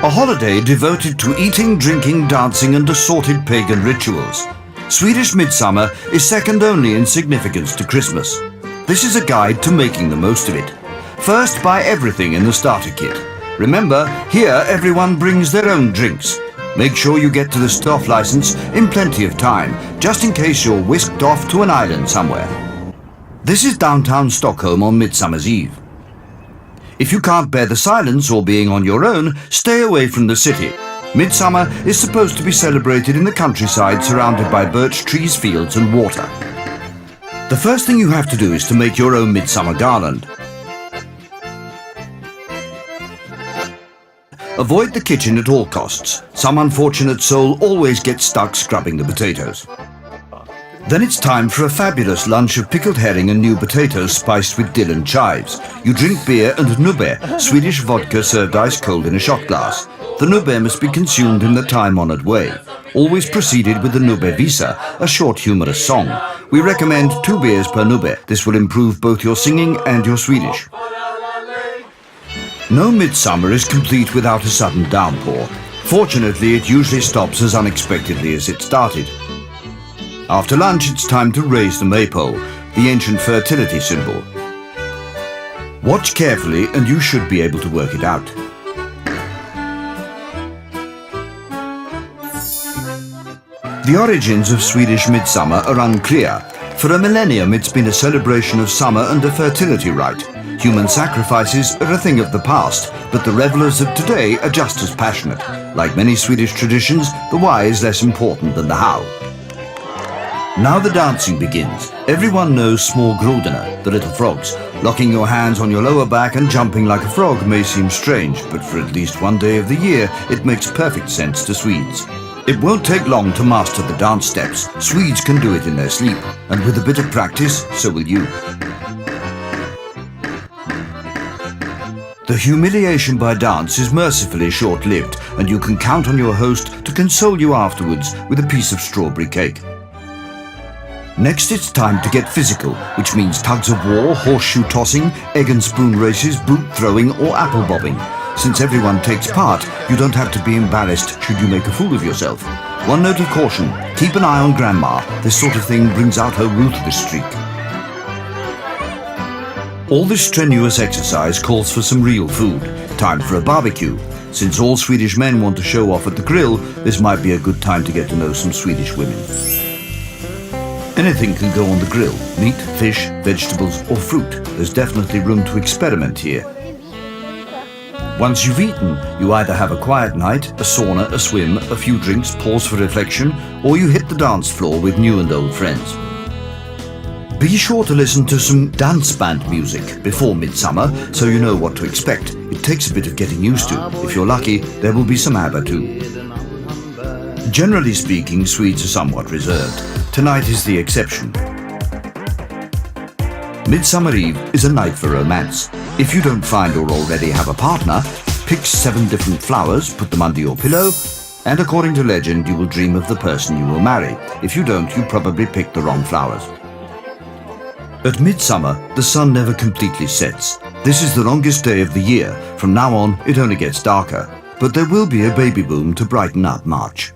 A holiday devoted to eating, drinking, dancing and assorted pagan rituals. Swedish midsummer is second only in significance to Christmas. This is a guide to making the most of it. First, buy everything in the starter kit. Remember, here everyone brings their own drinks. Make sure you get to the Stoff license in plenty of time, just in case you're whisked off to an island somewhere. This is downtown Stockholm on Midsummer's Eve. If you can't bear the silence or being on your own, stay away from the city. Midsummer is supposed to be celebrated in the countryside surrounded by birch trees, fields and water. The first thing you have to do is to make your own midsummer garland. Avoid the kitchen at all costs. Some unfortunate soul always gets stuck scrubbing the potatoes. Then it's time for a fabulous lunch of pickled herring and new potatoes spiced with dill and chives. You drink beer and nubbe, Swedish vodka served ice cold in a shot glass. The nubbe must be consumed in the time-honoured way. Always preceded with the nubbe visa, a short humorous song. We recommend 2 beers per nubbe. This will improve both your singing and your Swedish. No midsummer is complete without a sudden downpour. Fortunately, it usually stops as unexpectedly as it started. After lunch, it's time to raise the maypole, the ancient fertility symbol. Watch carefully and you should be able to work it out. The origins of Swedish midsummer are unclear. For a millennium, it's been a celebration of summer and a fertility rite. Human sacrifices are a thing of the past, but the revelers of today are just as passionate. Like many Swedish traditions, the why is less important than the how. Now the dancing begins. Everyone knows small grodorna, the little frogs. Locking your hands on your lower back and jumping like a frog may seem strange, but for at least one day of the year, it makes perfect sense to Swedes. It won't take long to master the dance steps. Swedes can do it in their sleep, and with a bit of practice, so will you. The humiliation by dance is mercifully short-lived, and you can count on your host to console you afterwards with a piece of strawberry cake. Next, it's time to get physical, which means tugs of war, horseshoe tossing, egg and spoon races, boot throwing or apple bobbing. Since everyone takes part, you don't have to be embarrassed should you make a fool of yourself. One note of caution, keep an eye on Grandma. This sort of thing brings out her ruthless streak. All this strenuous exercise calls for some real food. Time for a barbecue. Since all Swedish men want to show off at the grill, this might be a good time to get to know some Swedish women. Anything can go on the grill. Meat, fish, vegetables or fruit. There's definitely room to experiment here. Once you've eaten, you either have a quiet night, a sauna, a swim, a few drinks, pause for reflection, or you hit the dance floor with new and old friends. Be sure to listen to some dance band music before midsummer so you know what to expect. It takes a bit of getting used to. If you're lucky, there will be some ABBA too. Generally speaking, Swedes are somewhat reserved. Tonight is the exception. Midsummer Eve is a night for romance. If you don't find or already have a partner, pick 7 different flowers, put them under your pillow, and according to legend, you will dream of the person you will marry. If you don't, you probably picked the wrong flowers. At midsummer, the sun never completely sets. This is the longest day of the year. From now on, it only gets darker. But there will be a baby boom to brighten up March.